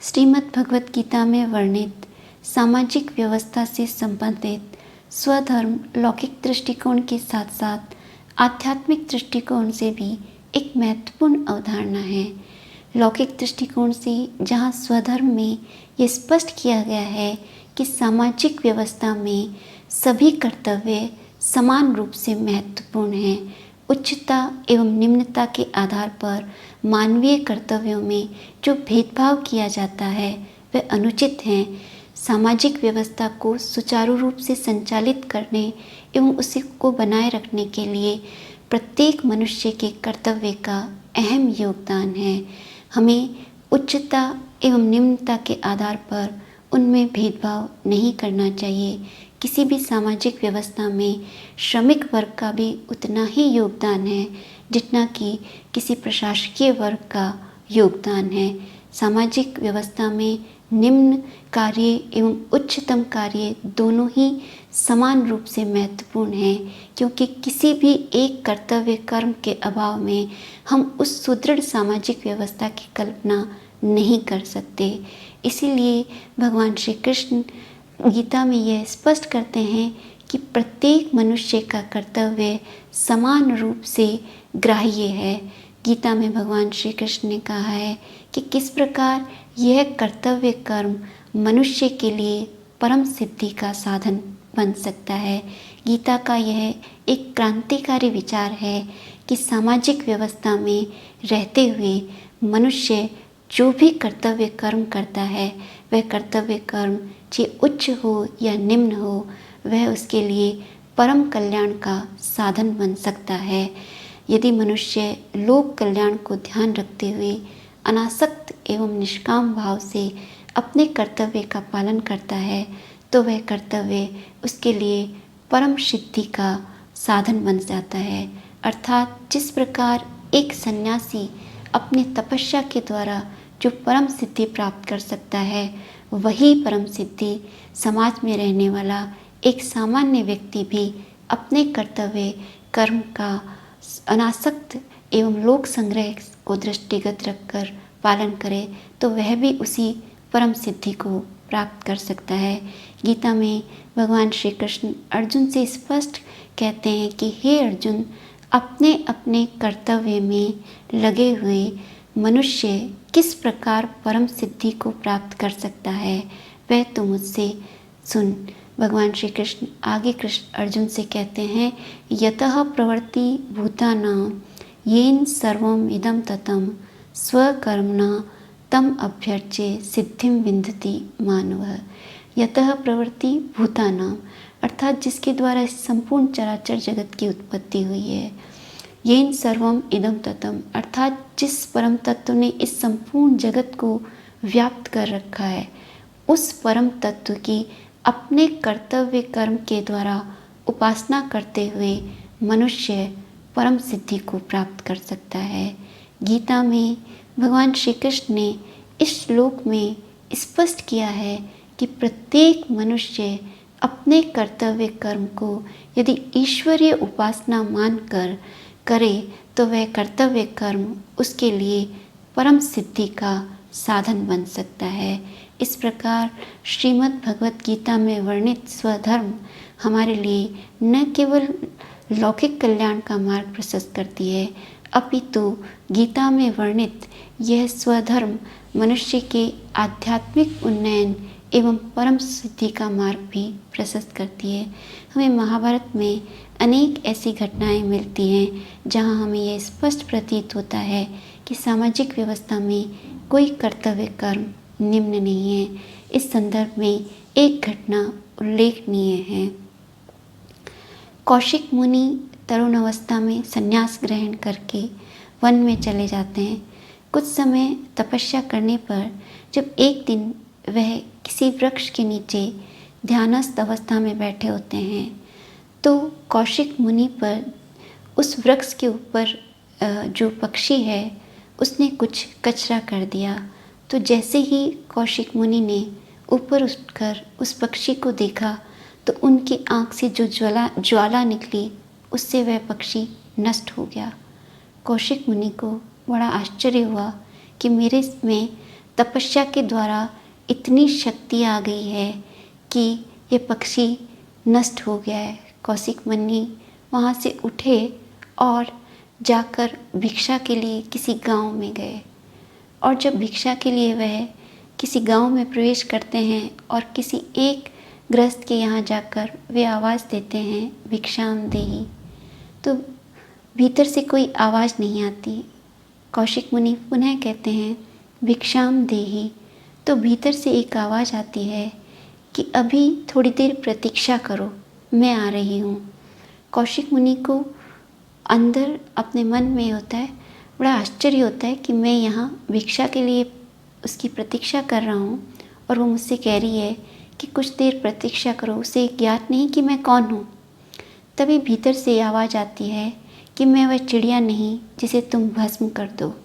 श्रीमद् भगवत गीता में वर्णित सामाजिक व्यवस्था से संबंधित स्वधर्म लौकिक दृष्टिकोण के साथ साथ आध्यात्मिक दृष्टिकोण से भी एक महत्वपूर्ण अवधारणा है। लौकिक दृष्टिकोण से जहाँ स्वधर्म में ये स्पष्ट किया गया है कि सामाजिक व्यवस्था में सभी कर्तव्य समान रूप से महत्वपूर्ण हैं। उच्चता एवं निम्नता के आधार पर मानवीय कर्तव्यों में जो भेदभाव किया जाता है वह अनुचित है। सामाजिक व्यवस्था को सुचारू रूप से संचालित करने एवं उसी को बनाए रखने के लिए प्रत्येक मनुष्य के कर्तव्य का अहम योगदान है। हमें उच्चता एवं निम्नता के आधार पर उनमें भेदभाव नहीं करना चाहिए। किसी भी सामाजिक व्यवस्था में श्रमिक वर्ग का भी उतना ही योगदान है जितना कि किसी प्रशासकीय वर्ग का योगदान है। सामाजिक व्यवस्था में निम्न कार्य एवं उच्चतम कार्य दोनों ही समान रूप से महत्वपूर्ण हैं, क्योंकि किसी भी एक कर्तव्य कर्म के अभाव में हम उस सुदृढ़ सामाजिक व्यवस्था की कल्पना नहीं कर सकते। इसीलिए भगवान श्री कृष्ण गीता में यह स्पष्ट करते हैं कि प्रत्येक मनुष्य का कर्तव्य समान रूप से ग्राह्य है। गीता में भगवान श्री कृष्ण ने कहा है कि किस प्रकार यह कर्तव्य कर्म मनुष्य के लिए परम सिद्धि का साधन बन सकता है। गीता का यह एक क्रांतिकारी विचार है कि सामाजिक व्यवस्था में रहते हुए मनुष्य जो भी कर्तव्य कर्म करता है वह कर्तव्य कर्म चाहे उच्च हो या निम्न हो वह उसके लिए परम कल्याण का साधन बन सकता है। यदि मनुष्य लोक कल्याण को ध्यान रखते हुए अनासक्त एवं निष्काम भाव से अपने कर्तव्य का पालन करता है तो वह कर्तव्य उसके लिए परम सिद्धि का साधन बन जाता है। अर्थात जिस प्रकार एक सन्यासी अपनी तपस्या के द्वारा जो परम सिद्धि प्राप्त कर सकता है, वही परम सिद्धि समाज में रहने वाला एक सामान्य व्यक्ति भी अपने कर्तव्य कर्म का अनासक्त एवं लोक संग्रह को दृष्टिगत रखकर पालन करे तो वह भी उसी परम सिद्धि को प्राप्त कर सकता है। गीता में भगवान श्री कृष्ण अर्जुन से स्पष्ट कहते हैं कि हे अर्जुन, अपने अपने कर्तव्य में लगे हुए मनुष्य किस प्रकार परम सिद्धि को प्राप्त कर सकता है वह तो मुझसे सुन। भगवान श्री कृष्ण आगे कृष्ण अर्जुन से कहते हैं यतः प्रवृत्ति भूतानां येन सर्वम इदं ततं स्वकर्मणा तम अभ्यर्च्य सिद्धिं विन्दति मानवः। यतः प्रवृत्ति भूतानां अर्थात जिसके द्वारा इस संपूर्ण चराचर जगत की उत्पत्ति हुई है। येन सर्वम इदं ततं अर्थात जिस परम तत्व ने इस संपूर्ण जगत को व्याप्त कर रखा है, उस परम तत्व की अपने कर्तव्य कर्म के द्वारा उपासना करते हुए मनुष्य परम सिद्धि को प्राप्त कर सकता है। गीता में भगवान श्री कृष्ण ने इस श्लोक में स्पष्ट किया है कि प्रत्येक मनुष्य अपने कर्तव्य कर्म को यदि ईश्वरीय उपासना मानकर करे तो वह कर्तव्य कर्म उसके लिए परम सिद्धि का साधन बन सकता है। इस प्रकार श्रीमद् भगवत गीता में वर्णित स्वधर्म हमारे लिए न केवल लौकिक कल्याण का मार्ग प्रशस्त करती है, अपितु गीता में वर्णित यह स्वधर्म मनुष्य के आध्यात्मिक उन्नयन एवं परम सिद्धि का मार्ग भी प्रशस्त करती है। हमें महाभारत में अनेक ऐसी घटनाएं मिलती हैं जहां हमें यह स्पष्ट प्रतीत होता है कि सामाजिक व्यवस्था में कोई कर्तव्य कर्म निम्न नहीं है। इस संदर्भ में एक घटना उल्लेखनीय है। कौशिक मुनि तरुण अवस्था में संन्यास ग्रहण करके वन में चले जाते हैं। कुछ समय तपस्या करने पर जब एक दिन वह किसी वृक्ष के नीचे ध्यानस्थ अवस्था में बैठे होते हैं तो कौशिक मुनि पर उस वृक्ष के ऊपर जो पक्षी है उसने कुछ कचरा कर दिया। तो जैसे ही कौशिक मुनि ने ऊपर उठकर उस पक्षी को देखा तो उनकी आँख से जो ज्वाला निकली उससे वह पक्षी नष्ट हो गया। कौशिक मुनि को बड़ा आश्चर्य हुआ कि मेरे में तपस्या के द्वारा इतनी शक्ति आ गई है कि ये पक्षी नष्ट हो गया है। कौशिक मुनि वहाँ से उठे और जाकर भिक्षा के लिए किसी गांव में गए। और जब भिक्षा के लिए वह किसी गांव में प्रवेश करते हैं और किसी एक गृहस्थ के यहाँ जाकर वे आवाज़ देते हैं भिक्षाम देहि, तो भीतर से कोई आवाज़ नहीं आती। कौशिक मुनि पुनः कहते हैं भिक्षाम देहि, तो भीतर से एक आवाज़ आती है कि अभी थोड़ी देर प्रतीक्षा करो, मैं आ रही हूँ। कौशिक मुनि को अंदर अपने मन में होता है, बड़ा आश्चर्य होता है कि मैं यहाँ भिक्षा के लिए उसकी प्रतीक्षा कर रहा हूँ और वो मुझसे कह रही है कि कुछ देर प्रतीक्षा करो। उसे ज्ञात नहीं कि मैं कौन हूँ। तभी भीतर से आवाज़ आती है कि मैं वह चिड़िया नहीं जिसे तुम भस्म कर दो।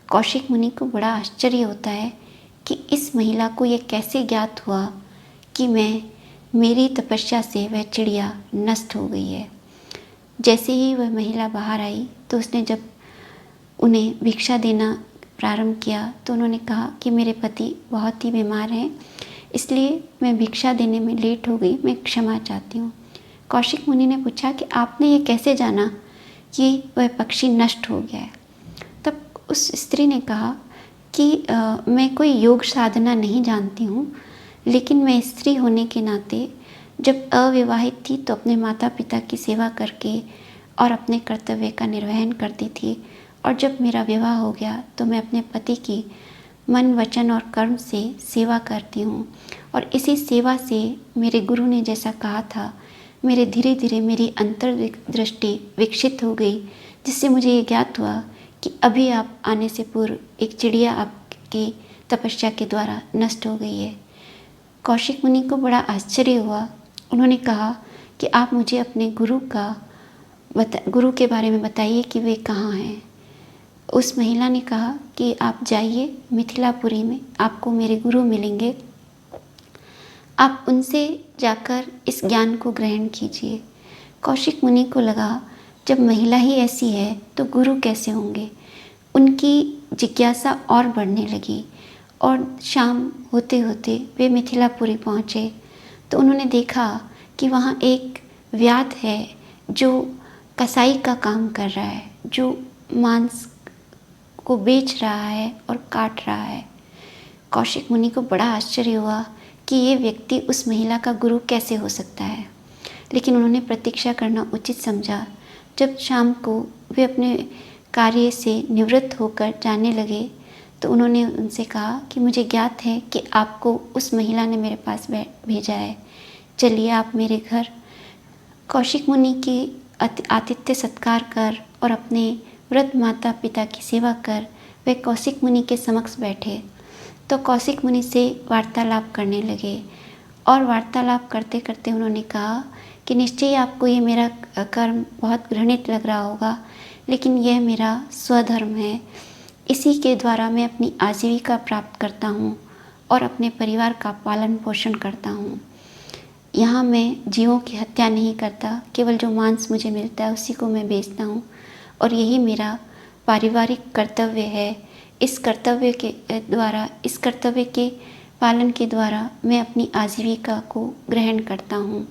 कौशिक मुनि को बड़ा आश्चर्य होता है कि इस महिला को यह कैसे ज्ञात हुआ कि मेरी तपस्या से वह चिड़िया नष्ट हो गई है। जैसे ही वह महिला बाहर आई तो उसने जब उन्हें भिक्षा देना प्रारंभ किया तो उन्होंने कहा कि मेरे पति बहुत ही बीमार हैं, इसलिए मैं भिक्षा देने में लेट हो गई, मैं क्षमा चाहती हूँ। कौशिक मुनि ने पूछा कि आपने ये कैसे जाना कि वह पक्षी नष्ट हो गया है? तब उस स्त्री ने कहा कि मैं कोई योग साधना नहीं जानती हूँ, लेकिन मैं स्त्री होने के नाते जब अविवाहित थी तो अपने माता पिता की सेवा करके और अपने कर्तव्य का निर्वहन करती थी, और जब मेरा विवाह हो गया तो मैं अपने पति की मन वचन और कर्म से सेवा करती हूँ। और इसी सेवा से मेरे गुरु ने जैसा कहा था, मेरे धीरे धीरे मेरी अंतर्दृष्टि विकसित हो गई, जिससे मुझे ये ज्ञात हुआ कि अभी आप आने से पूर्व एक चिड़िया आपकी तपस्या के द्वारा नष्ट हो गई है। कौशिक मुनि को बड़ा आश्चर्य हुआ। उन्होंने कहा कि आप मुझे अपने गुरु के बारे में बताइए कि वे कहाँ हैं। उस महिला ने कहा कि आप जाइए मिथिलापुरी में, आपको मेरे गुरु मिलेंगे, आप उनसे जाकर इस ज्ञान को ग्रहण कीजिए। कौशिक मुनि को लगा जब महिला ही ऐसी है तो गुरु कैसे होंगे। उनकी जिज्ञासा और बढ़ने लगी और शाम होते होते वे मिथिलापुरी पहुँचे तो उन्होंने देखा कि वहाँ एक व्याध है जो कसाई का काम कर रहा है, जो मांस को बेच रहा है और काट रहा है। कौशिक मुनि को बड़ा आश्चर्य हुआ कि ये व्यक्ति उस महिला का गुरु कैसे हो सकता है, लेकिन उन्होंने प्रतीक्षा करना उचित समझा। जब शाम को वे अपने कार्य से निवृत्त होकर जाने लगे तो उन्होंने उनसे कहा कि मुझे ज्ञात है कि आपको उस महिला ने मेरे पास भेजा है, चलिए आप मेरे घर। कौशिक मुनि की आतिथ्य सत्कार कर और अपने वृद्ध माता पिता की सेवा कर वे कौशिक मुनि के समक्ष बैठे तो कौशिक मुनि से वार्तालाप करने लगे। और वार्तालाप करते करते उन्होंने कहा कि निश्चय आपको ये मेरा कर्म बहुत घृणित लग रहा होगा, लेकिन यह मेरा स्वधर्म है। इसी के द्वारा मैं अपनी आजीविका प्राप्त करता हूँ और अपने परिवार का पालन पोषण करता हूँ। यहाँ मैं जीवों की हत्या नहीं करता, केवल जो मांस मुझे मिलता है उसी को मैं बेचता हूँ, और यही मेरा पारिवारिक कर्तव्य है। इस कर्तव्य के पालन के द्वारा मैं अपनी आजीविका को ग्रहण करता हूँ।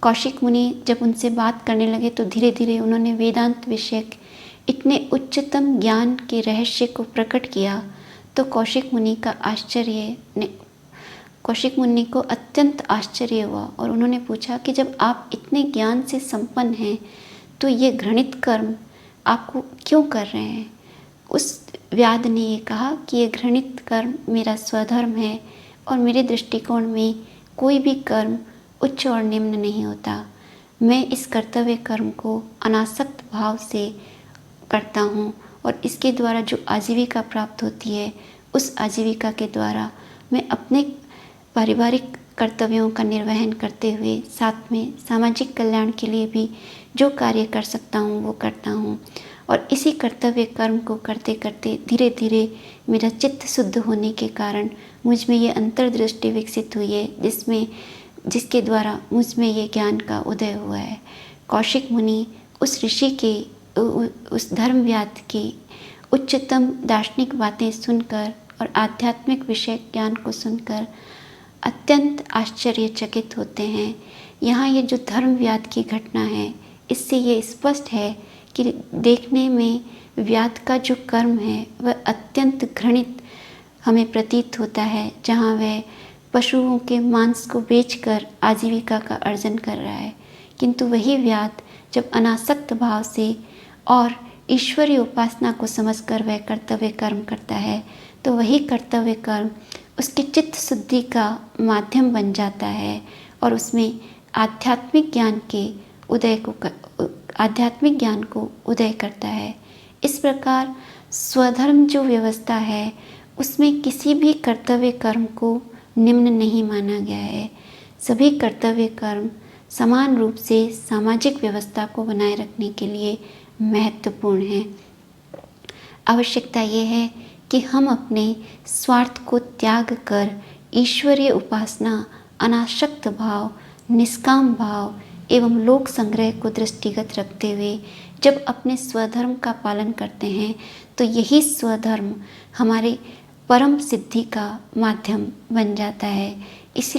कौशिक मुनि जब उनसे बात करने लगे तो धीरे धीरे उन्होंने वेदांत विषयक इतने उच्चतम ज्ञान के रहस्य को प्रकट किया तो कौशिक मुनि को अत्यंत आश्चर्य हुआ और उन्होंने पूछा कि जब आप इतने ज्ञान से संपन्न हैं तो ये घृणित कर्म आपको क्यों कर रहे हैं। उस व्याध ने ये कहा कि ये घृणित कर्म मेरा स्वधर्म है और मेरे दृष्टिकोण में कोई भी कर्म उच्च और निम्न नहीं होता। मैं इस कर्तव्य कर्म को अनासक्त भाव से करता हूँ और इसके द्वारा जो आजीविका प्राप्त होती है उस आजीविका के द्वारा मैं अपने पारिवारिक कर्तव्यों का निर्वहन करते हुए साथ में सामाजिक कल्याण के लिए भी जो कार्य कर सकता हूँ वो करता हूँ। और इसी कर्तव्य कर्म को करते करते धीरे धीरे मेरा चित्त शुद्ध होने के कारण मुझ में ये अंतर्दृष्टि विकसित हुई है जिसके द्वारा मुझ में ये ज्ञान का उदय हुआ है। कौशिक मुनि उस ऋषि के उस धर्मव्याध की उच्चतम दार्शनिक बातें सुनकर और आध्यात्मिक विषय ज्ञान को सुनकर अत्यंत आश्चर्यचकित होते हैं। यहाँ ये जो धर्म व्याध की घटना है, इससे ये स्पष्ट है कि देखने में व्याध का जो कर्म है वह अत्यंत घृणित हमें प्रतीत होता है, जहाँ वह पशुओं के मांस को बेचकर आजीविका का अर्जन कर रहा है। किंतु वही व्याध जब अनासक्त भाव से और ईश्वरीय उपासना को समझकर वह कर्तव्य कर्म करता है, तो वही कर्तव्य कर्म उसके चित्त शुद्धि का माध्यम बन जाता है और उसमें आध्यात्मिक ज्ञान को उदय करता है। इस प्रकार स्वधर्म जो व्यवस्था है उसमें किसी भी कर्तव्य कर्म को निम्न नहीं माना गया है। सभी कर्तव्य कर्म समान रूप से सामाजिक व्यवस्था को बनाए रखने के लिए महत्वपूर्ण है। आवश्यकता ये है कि हम अपने स्वार्थ को त्याग कर ईश्वरीय उपासना, अनासक्त भाव, निष्काम भाव एवं लोक संग्रह को दृष्टिगत रखते हुए जब अपने स्वधर्म का पालन करते हैं, तो यही स्वधर्म हमारे परम सिद्धि का माध्यम बन जाता है। इसलिए